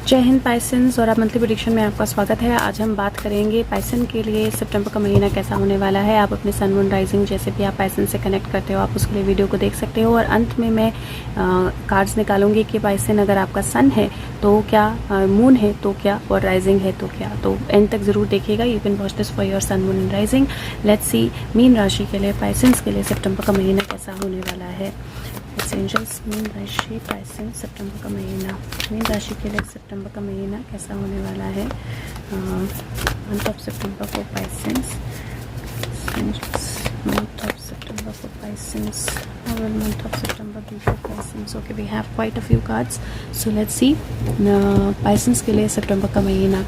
जय हिंद पाइसेंस और आप मंथली प्रेडिक्शन में आपका स्वागत है। आज हम बात करेंगे पाइसन के लिए सितंबर का महीना कैसा होने वाला है। आप अपने सन मून राइजिंग जैसे भी आप पाइसन से कनेक्ट करते हो आप उसके लिए वीडियो को देख सकते हो और अंत में मैं कार्ड्स निकालूंगी कि पाइसन अगर आपका सन है तो क्या, मून है तो क्या और राइजिंग है तो क्या। तो एंड तक जरूर देखिएगा। You can watch this for your sun moon and rising. Let's see मीन राशि के लिए पाइसेंस के लिए सितंबर का महीना कैसा होने वाला है। एंजल्स मीन राशि पाइसेंस सितंबर का महीना, मीन राशि के लिए सितंबर का महीना कैसा होने वाला है। Month of September for Pisces, month of September for Pisces. How will month of September be for Pisces? Okay, we have quite a few cards. So let's see. Pisces के लिए सितंबर का महीना,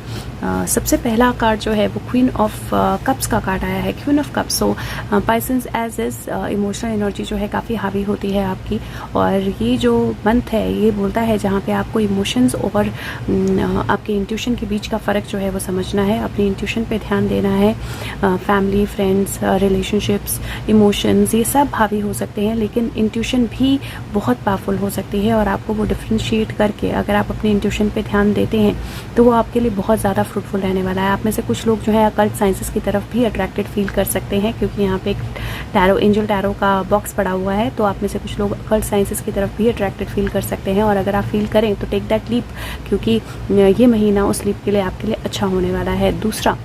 सबसे पहला कार्ड जो है वो क्वीन ऑफ कप्स का कार्ड आया है, queen of cups. So Pisces age is emotional energy जो है काफ़ी हावी होती है आपकी, और ये जो मंथ है ये बोलता है जहाँ पे आपको इमोशंस और आपके इंट्यूशन के बीच का फ़र्क जो है वो समझना है, अपनी इंट्यूशन पे ध्यान देना है। फैमिली, फ्रेंड्स, रिलेशनशिप्स, इमोशंस ये सब हावी हो सकते हैं, लेकिन इंट्यूशन भी बहुत पावरफुल हो सकती है और आपको वो डिफ्रेंशिएट करके अगर आप अपने इंट्यूशन पे ध्यान देते हैं तो वो आपके लिए बहुत ज़्यादा फ्रूटफुल रहने वाला है। आप में से कुछ लोग जो है अकल्ट साइंसेस की तरफ भी अट्रैक्टेड फील कर सकते हैं, क्योंकि यहाँ पे एक टैरो, एंजल टैरो का बॉक्स पड़ा हुआ है, तो आप में से कुछ लोग अकल्ट साइंसेस की तरफ भी अट्रैक्टेड फील कर सकते हैं। और अगर आप फील करें तो टेक दैट लीप, क्योंकि ये महीना उस लीप के लिए आपके लिए अच्छा होने वाला है। दूसरा,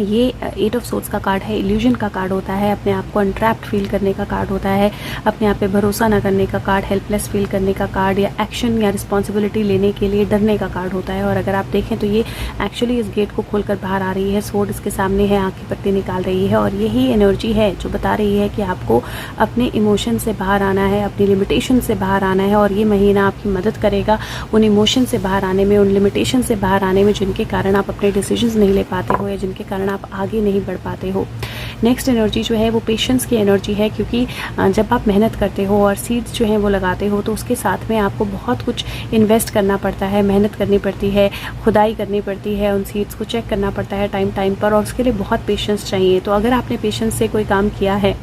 ये 8 ऑफ सोर्ड्स का कार्ड है, इल्यूजन का कार्ड होता है, अपने आप को अनट्रैप्ड फील करने का कार्ड होता है, अपने आप पे भरोसा ना करने का कार्ड, हेल्पलेस फील करने का कार्ड, या एक्शन या रिस्पॉन्सिबिलिटी लेने के लिए डरने का कार्ड होता है। और अगर आप देखें तो ये एक्चुअली इस गेट को खोलकर बाहर आ रही है, सोर्ड इसके सामने है, आँख की पट्टी निकाल रही है, और यही एनर्जी है जो बता रही है कि आपको अपने इमोशन से बाहर आना है, अपनी लिमिटेशन से बाहर आना है। और ये महीना आपकी मदद करेगा उन इमोशन से बाहर आने में, उन लिमिटेशन से बाहर आने में जिनके कारण आप अपने डिसीजंस नहीं ले पाते हो या जिनके कारण आप आगे नहीं बढ़ पाते हो। नेक्स्ट एनर्जी जो है वो पेशेंस की एनर्जी है, क्योंकि जब आप मेहनत करते हो और सीड्स जो हैं वो लगाते हो तो उसके साथ में आपको बहुत कुछ इन्वेस्ट करना पड़ता है, मेहनत करनी पड़ती है, खुदाई करनी पड़ती है, उन सीड्स को चेक करना पड़ता है टाइम टाइम पर, और उसके लिए बहुत पेशेंस चाहिए। तो अगर आपने पेशेंस से कोई काम किया है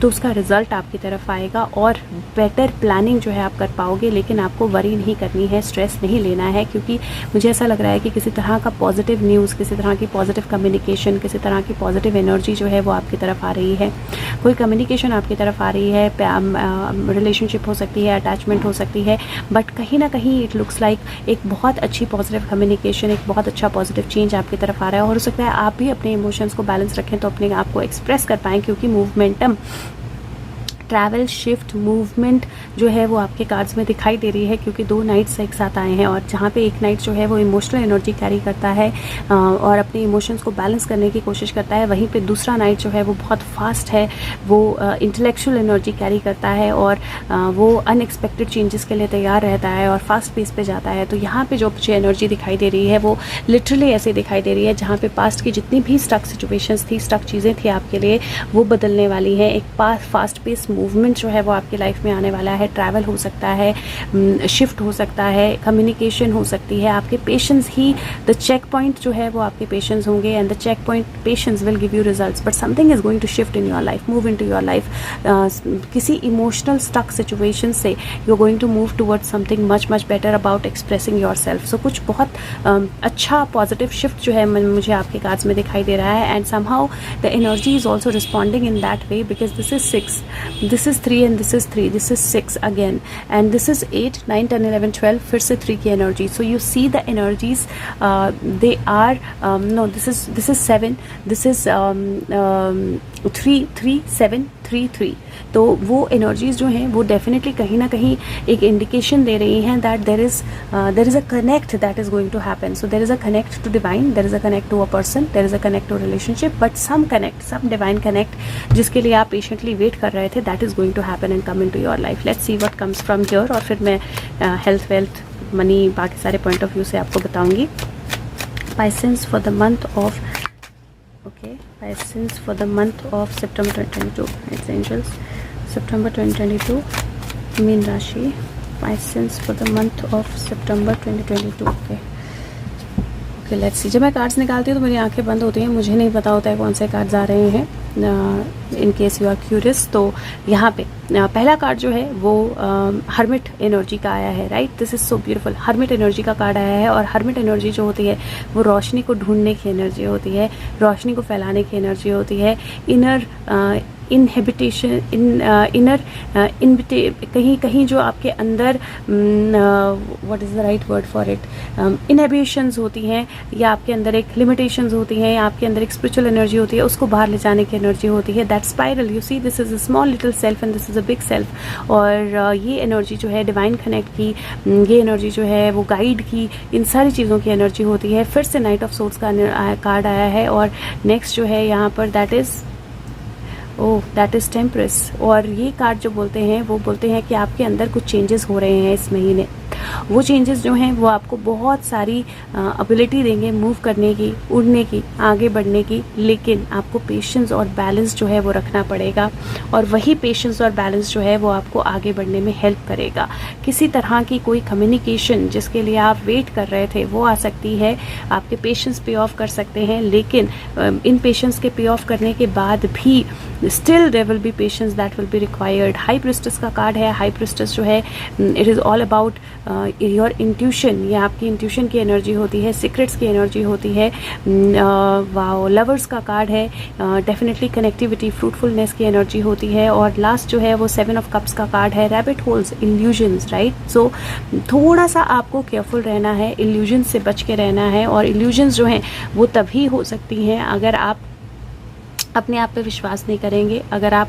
तो उसका रिजल्ट आपकी तरफ आएगा और बेटर प्लानिंग जो है आप कर पाओगे। लेकिन आपको वरी नहीं करनी है, स्ट्रेस नहीं लेना है, क्योंकि मुझे ऐसा लग रहा है कि किसी तरह का पॉजिटिव न्यूज़, किसी तरह की पॉजिटिव कम्युनिकेशन, किसी तरह की पॉजिटिव एनर्जी जो है वो आपकी तरफ आ रही है। कोई कम्युनिकेशन आपकी तरफ आ रही है, रिलेशनशिप हो सकती है, अटैचमेंट हो सकती है, बट कहीं ना कहीं इट लुक्स लाइक एक बहुत अच्छी पॉजिटिव कम्युनिकेशन, एक बहुत अच्छा पॉजिटिव चेंज आपकी तरफ आ रहा है। और हो सकता है आप भी अपने इमोशंस को बैलेंस रखें तो अपने आप को एक्सप्रेस कर पाएँ, क्योंकि मूवमेंटम, ट्रैवल, शिफ्ट, मूवमेंट जो है वो आपके कार्ड्स में दिखाई दे रही है, क्योंकि 2 नाइट्स एक साथ आए हैं, और जहाँ पे एक नाइट जो है वो इमोशनल एनर्जी कैरी करता है और अपने इमोशंस को बैलेंस करने की कोशिश करता है, वहीं पे दूसरा नाइट जो है वो बहुत फास्ट है, वो इंटेलेक्चुअल एनर्जी कैरी करता है और वो अनएक्सपेक्टेड चेंजेस के लिए तैयार रहता है और फास्ट पेस पे जाता है। तो यहाँ पे जो मुझे एनर्जी दिखाई दे रही है वो लिटरली ऐसे दिखाई दे रही है, जहाँ पे पास्ट की जितनी भी स्टक सिचुएशंस थी, स्टक चीज़ें थी आपके लिए, वो बदलने वाली हैं। एक फास्ट पेस मूवमेंट जो है वो आपकी लाइफ में आने वाला है। ट्रैवल हो सकता है, शिफ्ट हो सकता है, कम्युनिकेशन हो सकती है। आपके पेशेंस ही द चेक पॉइंट जो है वो आपके पेशेंस होंगे, and the check point patience will give you results, but something is going to shift in your life, move into your life. किसी इमोशनल स्टक सिचुएशन से you are going to move towards something much much better about expressing your so कुछ बहुत अच्छा positive shift जो है मुझे आपके cards में दिखाई दे रहा है, and somehow the energy is also responding in that way, because this is 6, this is 3 and this is 3, this is 6 again, and this is 8, 9, 10, 11, 12, फिर से 3 की energy. So you see the energies, they are no, this is 7, this is 3, 3, 7, 3, 3। तो वो energies जो हैं वो definitely कहीं ना कहीं एक इंडिकेशन दे रही हैं that there is a connect that is going to happen. So there is a connect to divine, there is a connect to a person, there is a connect to relationship, but some connect, some divine connect जिसके लिए आप patiently wait कर रहे थे, that is going to happen and come into your life. Let's see what comes from here, और फिर मैं health, wealth, money, बाकी सारे पॉइंट ऑफ व्यू से आपको बताऊँगी। Pisces for the month of Pisces for the month of September 2022. It's angels. September 2022. Mean राशि. Pisces for the month of September 2022. Okay, let's see. जब मैं कार्ड्स निकालती हूँ तो मेरी आंखें बंद होती हैं, मुझे नहीं पता होता है कौन से कार्ड्स आ रहे हैं। In case you are curious. तो यहाँ पे पहला कार्ड जो है वो हर्मिट एनर्जी का आया है, right. This is so beautiful. Hermit energy का कार्ड आया है और हर्मिट एनर्जी जो होती है वो रोशनी को ढूंढने की एनर्जी होती है, रोशनी को फैलाने की एनर्जी होती है, इनर इनहेबिटेशन इनर कहीं कहीं जो आपके अंदर what is the right word for it, inhibitions होती हैं या आपके अंदर एक लिमिटेशंस होती हैं या आपके अंदर एक स्पिरिचुअल एनर्जी होती है, उसको बाहर ले जाने की एनर्जी होती है। That spiral, you see this is a small little self and this is a big self. और ये एनर्जी जो है डिवाइन कनेक्ट की, ये एनर्जी जो है वो गाइड की, इन सारी चीज़ों की एनर्जी होती है। फिर से नाइट ऑफ सोर्स का कार्ड आया है और नेक्स्ट जो है यहाँ पर दैट इज़ टेम्परस। और ये कार्ड जो बोलते हैं वो बोलते हैं कि आपके अंदर कुछ चेंजेस हो रहे हैं इस महीने। वो चेंजेस जो हैं वो आपको बहुत सारी एबिलिटी देंगे मूव करने की, उड़ने की, आगे बढ़ने की, लेकिन आपको पेशेंस और बैलेंस जो है वो रखना पड़ेगा। और वही पेशेंस और बैलेंस जो है वो आपको आगे बढ़ने में हेल्प करेगा। किसी तरह की कोई कम्युनिकेशन जिसके लिए आप वेट कर रहे थे वो आ सकती है, आपके पेशेंस पे ऑफ कर सकते हैं, लेकिन इन पेशेंस के पे ऑफ करने के बाद भी still there will be patience that will be required. High priestess का कार्ड है। हाई प्रिस्टेस जो है it is all about your intuition, ये आपकी इंट्यूशन की एनर्जी होती है, सीक्रेट्स की एनर्जी होती है। वाओ, लवर्स का कार्ड है। डेफिनेटली कनेक्टिविटी, फ्रूटफुलनेस की एनर्जी होती है। और लास्ट जो है वो 7 ऑफ कप्स का कार्ड है। Rabbit holes, illusions, right. So थोड़ा सा आपको केयरफुल रहना है, इल्यूजन से बच के रहना है। और इल्यूजन्स जो हैं वो तभी हो सकती हैं अगर आप अपने आप पे विश्वास नहीं करेंगे, अगर आप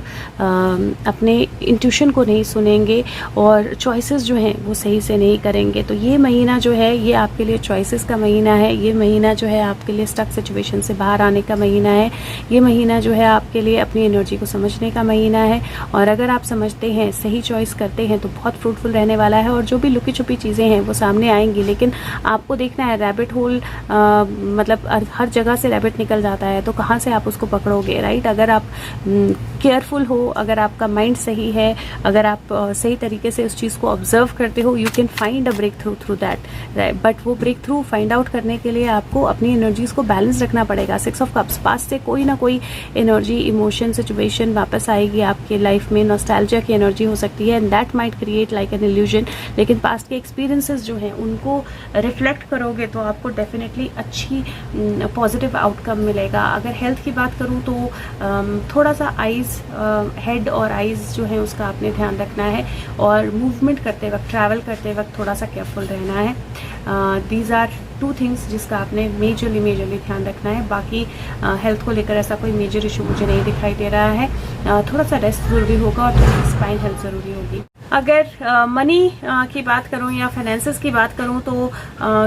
अपने इंट्यूशन को नहीं सुनेंगे और चॉइसेस जो हैं वो सही से नहीं करेंगे। तो ये महीना जो है ये आपके लिए चॉइसेस का महीना है। ये महीना जो है आपके लिए स्टक सिचुएशन से बाहर आने का महीना है। ये महीना जो है आपके लिए अपनी एनर्जी को समझने का महीना है। और अगर आप समझते हैं, सही चॉइस करते हैं तो बहुत फ्रूटफुल रहने वाला है। और जो भी लुकी छुपी चीज़ें हैं वो सामने आएंगी, लेकिन आपको देखना है रैबिट होल मतलब हर जगह से रैबिट निकल जाता है, तो कहाँ से आप उसको पकड़ोगे, राइट। अगर आप केयरफुल हो, अगर आपका माइंड सही है, अगर आप सही तरीके से उस चीज़ को ऑब्जर्व करते हो, you can find a breakthrough that. बट वो ब्रेक थ्रू फाइंड आउट करने के लिए आपको अपनी एनर्जीज को बैलेंस रखना पड़ेगा। 6 ऑफ कप्स, पास से कोई ना कोई एनर्जी, इमोशन, सिचुएशन वापस आएगी आपके लाइफ में। नॉस्टैल्जिया की एनर्जी हो सकती है and that might create like an illusion. लेकिन पास्ट के एक्सपीरियंसेस जो हैं उनको रिफ्लेक्ट करोगे तो आपको डेफिनेटली अच्छी पॉजिटिव आउटकम मिलेगा। अगर हेल्थ की बात करूँ तो थोड़ा सा आइज़, हेड और आइज़ जो है उसका आपने ध्यान रखना है। और मूवमेंट करते वक्त, ट्रैवल करते वक्त थोड़ा सा केयरफुल रहना है। दीज आर 2 थिंग्स जिसका आपने मेजरली ध्यान रखना है। बाकी हेल्थ को लेकर ऐसा कोई मेजर इशू मुझे नहीं दिखाई दे रहा है। थोड़ा सा रेस्ट ज़रूरी होगा और थोड़ी सी स्पाइन हेल्थ ज़रूरी होगी। अगर मनी की बात करूं या फाइनेंसेस की बात करूं तो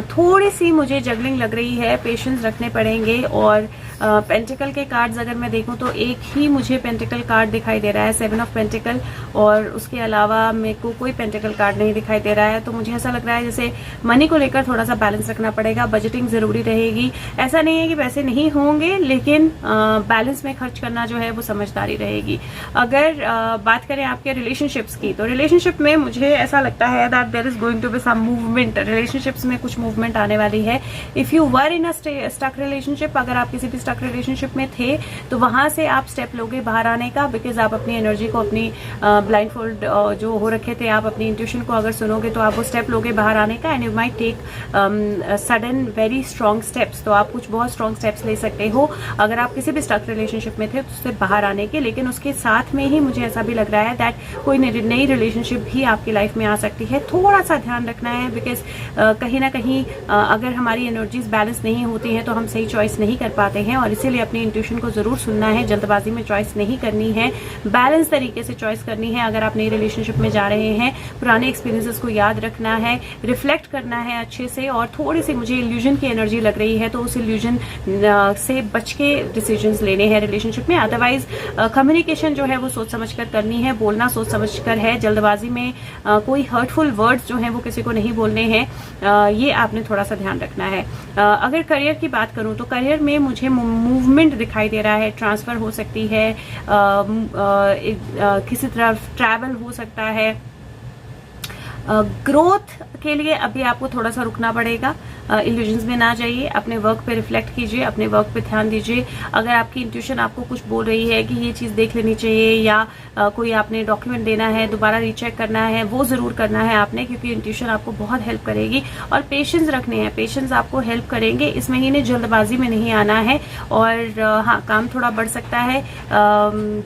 थोड़ी सी मुझे जगलिंग लग रही है, पेशेंस रखने पड़ेंगे। और पेंटिकल के कार्ड्स अगर मैं देखूं तो एक ही मुझे पेंटिकल कार्ड दिखाई दे रहा है, 7 ऑफ पेंटिकल, और उसके अलावा मेरे को कोई पेंटिकल कार्ड नहीं दिखाई दे रहा है। तो मुझे ऐसा लग रहा है जैसे मनी को लेकर थोड़ा सा बैलेंस रखना पड़ेगा, बजटिंग ज़रूरी रहेगी। ऐसा नहीं है कि पैसे नहीं होंगे, लेकिन बैलेंस में खर्च करना जो है वो समझदारी रहेगी। अगर बात करें आपके रिलेशनशिप्स की, तो रिलेशनशिप में मुझे ऐसा लगता है that there is going to be some movement. Relationships में कुछ मूवमेंट आने वाली है। If you were in a stuck relationship, अगर आप किसी भी स्टक रिलेशनशिप में थे तो वहां से आप स्टेप लोगे बाहर आने का, बिकॉज आप अपनी एनर्जी को, अपनी ब्लाइंड फोल्ड जो हो रखे थे, आप अपनी इंट्यूशन को अगर सुनोगे तो आप वो स्टेप लोगे बाहर आने का। And you might take sudden very strong steps. तो आप कुछ बहुत स्ट्रॉन्ग स्टेप्स ले सकते हो अगर आप किसी भी स्टक रिलेशनशिप में थे तो उससे बाहर आने के। लेकिन उसके साथ में ही मुझे ऐसा भी लग रहा है दैट कोई नई रिलेशनशिप भी आपकी लाइफ में आ सकती है। थोड़ा सा ध्यान रखना है, बिकॉज कहीं ना कहीं अगर हमारी एनर्जीज बैलेंस नहीं होती हैं तो हम सही चॉइस नहीं कर पाते हैं। और इसीलिए अपनी इंट्यूशन को जरूर सुनना है, जल्दबाजी में चॉइस नहीं करनी है, बैलेंस तरीके से चॉइस करनी है। अगर आप नई रिलेशनशिप में जा रहे हैं, पुराने एक्सपीरियंसेस को याद रखना है, रिफ्लेक्ट करना है अच्छे से। और थोड़ी सी मुझे इल्यूजन की एनर्जी लग रही है, तो उस इल्यूजन से बच के डिसीजंस लेने हैं रिलेशनशिप में। अदरवाइज कम्युनिकेशन जो है वो सोच समझ कर करनी है, बोलना सोच समझ कर है। जल्दबाजी में कोई हर्टफुल वर्ड्स जो हैं वो किसी को नहीं बोलने हैं, ये आपने थोड़ा सा ध्यान रखना है। अगर करियर की बात करूं तो करियर में मुझे मूवमेंट दिखाई दे रहा है, ट्रांसफर हो सकती है, किसी तरफ ट्रैवल हो सकता है, ग्रोथ के लिए अभी आपको थोड़ा सा रुकना पड़ेगा, इल्यूजन्स में ना जाइए, अपने वर्क पे रिफ्लेक्ट कीजिए, अपने वर्क पे ध्यान दीजिए। अगर आपकी इंट्यूशन आपको कुछ बोल रही है कि ये चीज़ देख लेनी चाहिए या कोई आपने डॉक्यूमेंट देना है, दोबारा रीचेक करना है, वो ज़रूर करना है आपने, क्योंकि इंट्यूशन आपको बहुत हेल्प करेगी। और पेशेंस रखने हैं, पेशेंस आपको हेल्प करेंगे। इस महीने जल्दबाजी में नहीं आना है और हाँ, काम थोड़ा बढ़ सकता है,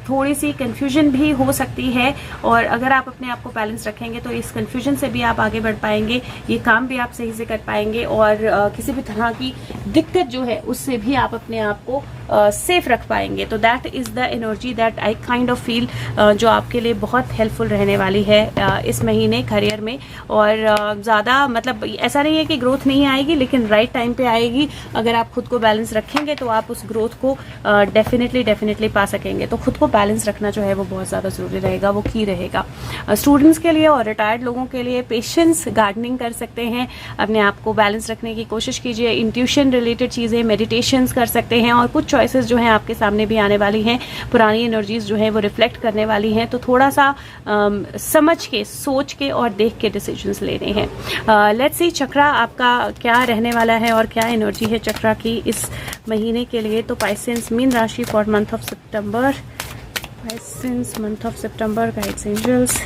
थोड़ी सी कन्फ्यूजन भी हो सकती है, और अगर आप अपने आप को बैलेंस रखेंगे तो इस कन्फ्यूजन से भी आप आगे बढ़ पाएंगे, ये काम भी आप सही से कर पाएंगे, और किसी भी तरह की दिक्कत जो है उससे भी आप अपने आप को सेफ रख पाएंगे। तो that is the energy that I kind of feel, जो आपके लिए बहुत हेल्पफुल रहने वाली है इस महीने करियर में। और ज़्यादा मतलब ऐसा नहीं है कि ग्रोथ नहीं आएगी, लेकिन राइट टाइम पे आएगी। अगर आप खुद को बैलेंस रखेंगे तो आप उस ग्रोथ को डेफिनेटली पा सकेंगे। तो खुद को बैलेंस रखना जो है वो बहुत ज़्यादा ज़रूरी रहेगा, वो की रहेगा। स्टूडेंट्स के लिए और रिटायर्ड लोगों के लिए पेशेंस, गार्डनिंग कर सकते हैं, अपने आप को बैलेंस रखने की कोशिश कीजिए। इंट्यूशन रिलेटेड चीज़ें, मेडिटेशंस कर सकते हैं, और कुछ चॉइसेस जो हैं आपके सामने भी आने वाली हैं, पुरानी एनर्जीज जो हैं वो रिफ्लेक्ट करने वाली हैं। तो थोड़ा सा समझ के, सोच के और देख के डिसीजंस लेने हैं। लेट्स सी चक्रा आपका क्या रहने वाला है और क्या एनर्जी है चक्रा की इस महीने के लिए। तो पाइसेंस मीन राशि for month of September, Pisceans month of September, guides angels.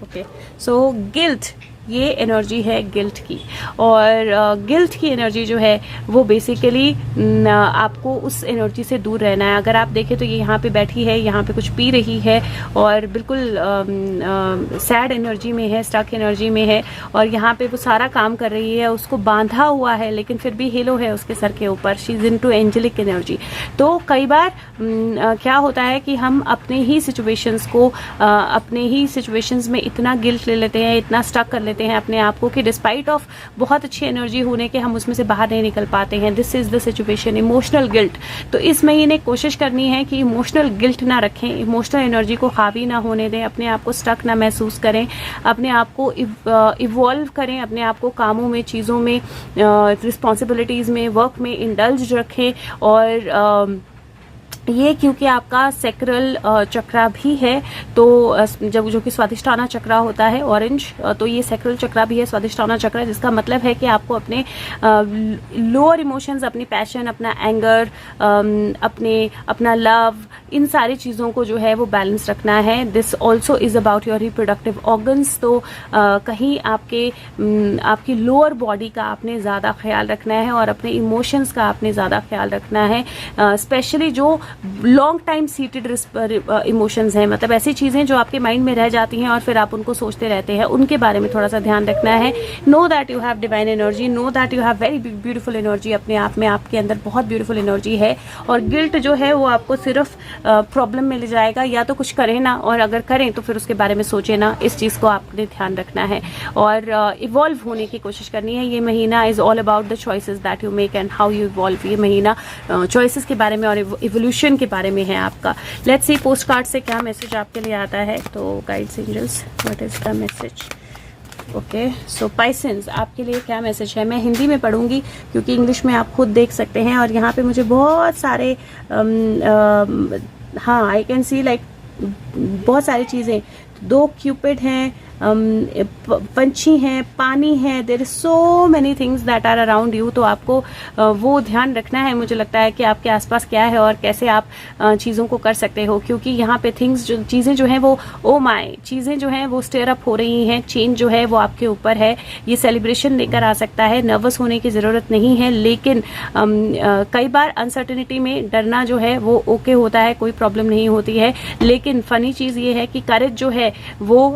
Okay, so guilt, ये एनर्जी है गिल्ट की, और गिल्ट की एनर्जी जो है वो बेसिकली आपको उस एनर्जी से दूर रहना है। अगर आप देखें तो ये यहाँ पे बैठी है, यहाँ पे कुछ पी रही है और बिल्कुल सैड एनर्जी में है, स्टक एनर्जी में है, और यहाँ पे वो सारा काम कर रही है, उसको बांधा हुआ है लेकिन फिर भी हेलो है उसके सर के ऊपर। She is into angelic energy. तो कई बार क्या होता है कि हम अपने ही सिचुएशंस को, अपने ही सिचुएशंस में इतना गिल्ट ले लेते हैं, इतना स्टक कर लेते हैं अपने आप को कि डिस्पाइट ऑफ बहुत अच्छी एनर्जी होने के हम उसमें से बाहर नहीं निकल पाते हैं। This is the situation, emotional guilt. तो इस महीने कोशिश करनी है कि इमोशनल गिल्ट ना रखें, इमोशनल एनर्जी को हावी ना होने दें, अपने आप को स्टक ना महसूस करें, अपने आप को इवॉल्व करें, अपने आप को कामों में, चीज़ों में, रिस्पॉन्सिबिलिटीज़ में, वर्क में इंडल्ज रखें। और ये क्योंकि आपका सेक्रल चक्रा भी है, तो जब जो कि स्वादिष्ठाना चक्रा होता है ऑरेंज, तो ये सेक्रल चक्रा भी है, स्वादिष्ठाना चक्रा, जिसका मतलब है कि आपको अपने लोअर इमोशंस, अपनी पैशन, अपना एंगर, अपना लव, इन सारी चीज़ों को जो है वो बैलेंस रखना है। This also is about your reproductive organs. तो कहीं आपकी लोअर बॉडी का आपने ज़्यादा ख्याल रखना है और अपने इमोशंस का आपने ज़्यादा ख्याल रखना है, स्पेशली जो लॉन्ग टाइम सीटेड इमोशंस हैं, मतलब ऐसी चीज़ें जो आपके माइंड में रह जाती हैं और फिर आप उनको सोचते रहते हैं, उनके बारे में थोड़ा सा ध्यान रखना है। Know that you have divine energy, know that you have very beautiful energy, अपने आप में आपके अंदर बहुत ब्यूटीफुल एनर्जी है। और गिल्ट जो है वो आपको सिर्फ प्रॉब्लम में ले जाएगा, या तो कुछ करें ना, और अगर करें तो फिर उसके बारे में सोचें ना। इस चीज़ को आपने ध्यान रखना है और इवॉल्व होने की कोशिश करनी है। ये महीना is all about the choices that you make and how you evolve. ये महीना चॉइसेस के बारे में और इवोल्यूशन के बारे में है आपका। लेट्स सी पोस्ट कार्ड से क्या मैसेज आपके लिए आता है। तो guides angels, what is the message? Okay, so Pisceans आपके लिए क्या मैसेज है? मैं हिंदी में पढ़ूंगी क्योंकि इंग्लिश में आप खुद देख सकते हैं। और यहाँ पे मुझे बहुत सारे हाँ, आई कैन सी लाइक बहुत सारी चीज़ें, 2 क्यूपिड हैं, पंछी हैं, पानी है, there is so many things that are around you. तो आपको वो ध्यान रखना है, मुझे लगता है कि आपके आसपास क्या है और कैसे आप चीज़ों को कर सकते हो, क्योंकि यहाँ पे चीज़ें जो हैं वो ओ माय, चीज़ें जो हैं वो स्टेयर अप हो रही हैं, चेंज जो है वो आपके ऊपर है। ये सेलिब्रेशन लेकर आ सकता है, नर्वस होने की ज़रूरत नहीं है, लेकिन कई बार अनसर्टेनिटी में डरना जो है वो ओके होता है, कोई प्रॉब्लम नहीं होती है। लेकिन फनी चीज़ ये है कि करेज जो है वो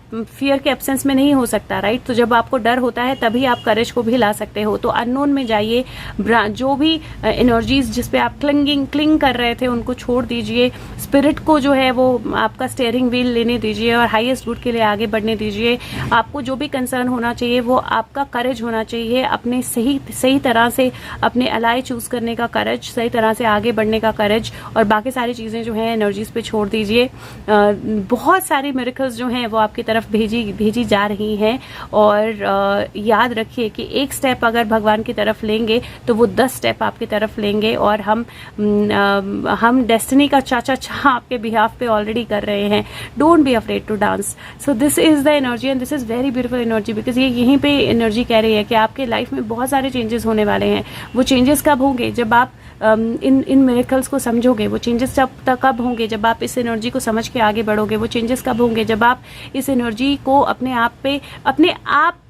फियर के एब्सेंस में नहीं हो सकता, राइट? तो जब आपको डर होता है तभी आप करेज को भी ला सकते हो। तो अननोन में जाइए, जो भी एनर्जीज जिस पे आप क्लिंग कर रहे थे उनको छोड़ दीजिए, स्पिरिट को जो है वो आपका स्टीयरिंग व्हील लेने दीजिए और हाईएस्ट गुड के लिए आगे बढ़ने दीजिए। आपको जो भी कंसर्न होना चाहिए वो आपका करेज होना चाहिए, अपने सही तरह से अपने अलाई चूज करने का करेज, सही तरह से आगे बढ़ने का करेज, और बाकी सारी चीजें जो है एनर्जीज पे छोड़ दीजिए। बहुत सारी मिरेकल्स जो हैं वो आपकी तरफ भेजी जा रही हैं। और याद रखिए कि एक स्टेप अगर भगवान की तरफ लेंगे तो वो 10 स्टेप आपकी तरफ लेंगे, और हम डेस्टिनी का चाचा आपके बिहाफ पे ऑलरेडी कर रहे हैं। Don't be afraid to dance. So this is the energy and this is very beautiful energy, because ये यहीं पे एनर्जी कह रही है कि आपके लाइफ में बहुत सारे चेंजेस होने वाले हैं। वो चेंजेस कब होंगे? जब आप इन मिरेकल्स को समझोगे। वो चेंजेस कब होंगे? जब आप इस एनर्जी को समझ के आगे बढ़ोगे। वो चेंजेस कब होंगे? जब आप इस एनर्जी को अपने आप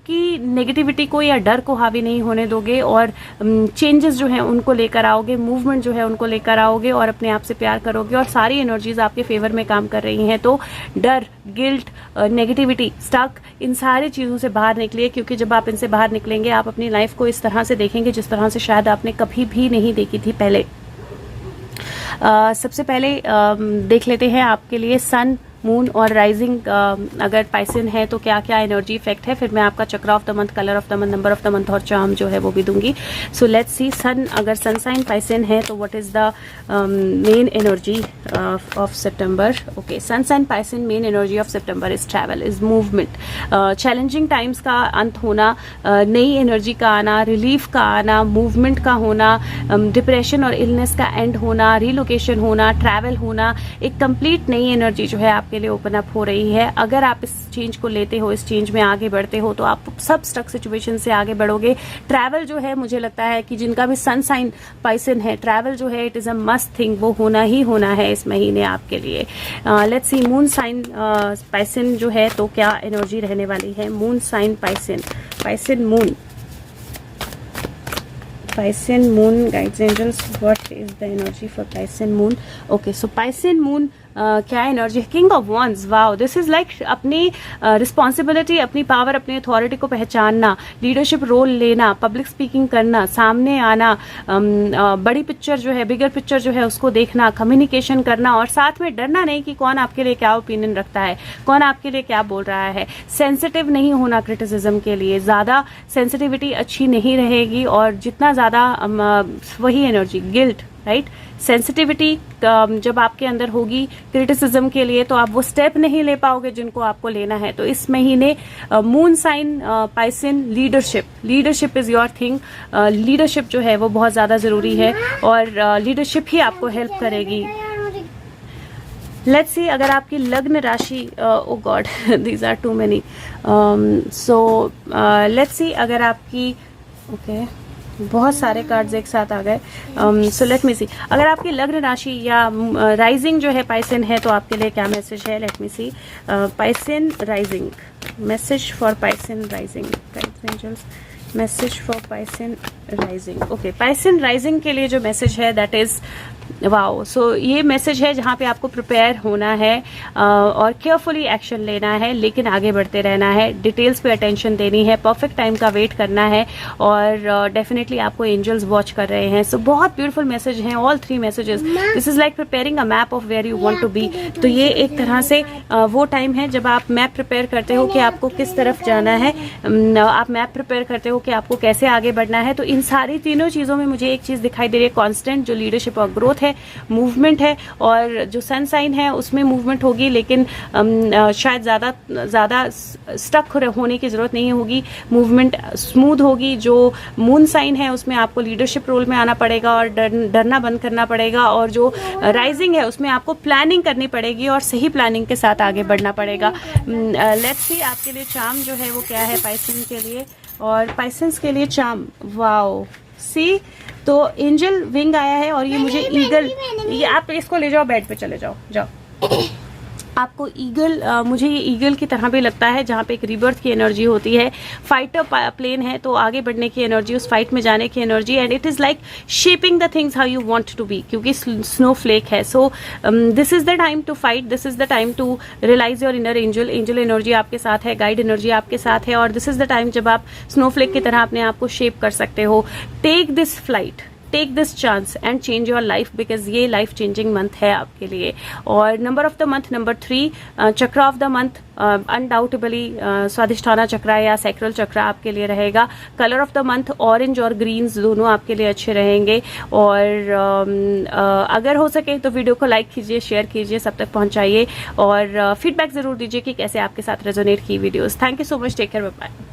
की नेगेटिविटी को या डर को हावी नहीं होने दोगे, और चेंजेस जो हैं उनको लेकर आओगे, मूवमेंट जो है उनको लेकर आओगे, और अपने आप से प्यार करोगे, और सारी एनर्जीज आपके फेवर में काम कर रही हैं। तो डर, गिल्ट, नेगेटिविटी, स्टक, इन सारी चीज़ों से बाहर निकलिए, क्योंकि जब आप इनसे बाहर निकलेंगे आप अपनी लाइफ को इस तरह से देखेंगे जिस तरह से शायद आपने कभी भी नहीं देखी थी पहले। सबसे पहले देख लेते हैं आपके लिए सन, मून और राइजिंग अगर पाइसन है तो क्या क्या एनर्जी इफेक्ट है। फिर मैं आपका चक्र of the month, colour of the month, number of the month और चार्म जो है वो भी दूंगी। सो लेट्स सी, सन अगर सन साइन पाइसन है तो what is the main energy of September. Okay, sun sign Piscean main energy of September is travel, is movement, challenging times का अंत होना, नई एनर्जी का आना, रिलीफ का आना, मूवमेंट का होना, डिप्रेशन और इलनेस का एंड होना, रिलोकेशन होना, ट्रैवल होना, एक कंप्लीट नई एनर्जी जो है आपके लिए ओपन अप हो रही है। अगर आप इस चेंज को लेते हो, इस चेंज में आगे बढ़ते हो, तो आप सब स्टक सिचुएशन से आगे बढ़ोगे। ट्रैवल जो है, मुझे लगता है कि जिनका भी सन साइन पाइसन है, ट्रैवल जो है it is a must thing, वो होना ही होना है इस महीने आपके लिए। Let's see, moon sign Piscean जो है तो क्या एनर्जी रहने वाली है। Moon sign Piscean moon, Piscean moon, guides angels, what is the energy for Piscean moon? Okay, so Piscean moon क्या एनर्जी है? King of wands. Wow, this is like अपनी रिस्पॉन्सिबिलिटी, अपनी पावर, अपनी अथॉरिटी को पहचानना, लीडरशिप रोल लेना, public speaking करना, सामने आना, बड़ी पिक्चर जो है, बिगर पिक्चर जो है उसको देखना, कम्युनिकेशन करना, और साथ में डरना नहीं कि कौन आपके लिए क्या ओपिनियन रखता है, कौन आपके लिए क्या बोल रहा है। सेंसिटिव नहीं होना क्रिटिसिज्म के लिए, ज्यादा सेंसिटिविटी अच्छी नहीं रहेगी, और जितना ज्यादा वही एनर्जी, गिल्ट, राइट, सेंसिटिविटी जब आपके अंदर होगी क्रिटिसिज्म के लिए, तो आप वो स्टेप नहीं ले पाओगे जिनको आपको लेना है। तो इस महीने moon sign Piscean, leadership is your thing. Leadership जो है वो बहुत ज्यादा जरूरी है, और लीडरशिप ही आपको हेल्प करेगी। लेट्स सी, अगर आपकी लग्न राशि, oh god these are too many, so let's see, अगर आपकी, ओके, बहुत सारे कार्ड्स एक साथ आ गए। सो लेट मी सी, अगर आपकी लग्न राशि या राइजिंग जो है पाइसन है तो आपके लिए क्या मैसेज है। Let me see, Piscean rising, message for Piscean rising, guides angels, message for Piscean rising. Okay, Piscean rising के लिए जो मैसेज है दैट इज वाओ। सो ये मैसेज है जहाँ पे आपको प्रिपेयर होना है और केयरफुली एक्शन लेना है, लेकिन आगे बढ़ते रहना है, डिटेल्स पे अटेंशन देनी है, परफेक्ट टाइम का वेट करना है, और डेफिनेटली आपको एंजल्स वॉच कर रहे हैं। सो बहुत ब्यूटीफुल मैसेज हैं, all 3 messages. This is like preparing a map of where you want to be. तो ये एक तरह से वो टाइम है जब आप मैप प्रिपेयर करते हो कि आपको किस तरफ जाना है, आप मैप प्रिपेयर करते हो कि आपको कैसे आगे बढ़ना है। तो इन सारी तीनों चीजों में मुझे एक चीज दिखाई दे रही है, कॉन्स्टेंट, जो लीडरशिप और ग्रोथ है, मूवमेंट है, और जो सन साइन है उसमें मूवमेंट होगी, लेकिन शायद ज्यादा स्टक होने की जरूरत नहीं होगी, मूवमेंट स्मूथ होगी। जो मून साइन है उसमें आपको लीडरशिप रोल में आना पड़ेगा और डरना बंद करना पड़ेगा, और जो राइजिंग है उसमें आपको प्लानिंग करनी पड़ेगी और सही प्लानिंग के साथ आगे बढ़ना पड़ेगा। लेट्स सी, आपके लिए चार्म जो है वो क्या है पाइसन के लिए, और पाइसन्स के लिए चार्म। वाओ, सी, तो एंजल विंग आया है, और ये मुझे ईगल, ये आप इसको ले जाओ, बेड पे चले जाओ। आपको ईगल, मुझे ये ईगल की तरह भी लगता है, जहाँ पे एक रीबर्थ की एनर्जी होती है। फाइटर प्लेन है तो आगे बढ़ने की एनर्जी, उस फाइट में जाने की energy, and it is like shaping the things how you want to be, क्योंकि स्नो फ्लेक है। So this is the time to fight, this is the time to realise your inner angel. Angel energy आपके साथ है, guide energy आपके साथ है, और this is the time जब आप स्नो फ्लेक की तरह अपने आप को शेप कर सकते हो। Take this flight, take this chance and change your life, because ये लाइफ चेंजिंग मंथ है आपके लिए। और number of the month number 3, chakra of the month undoubtedly Svadhishthana chakra या सैक्रल चक्र आपके लिए रहेगा। Colour of the month orange और ग्रीन्स दोनों आपके लिए अच्छे रहेंगे। और अगर हो सके तो वीडियो को लाइक कीजिए, शेयर कीजिए, सब तक पहुंचाइए और फीडबैक जरूर दीजिए कि कैसे आपके साथ रेजोनेट की videos. Thank you so much, take care, bye bye.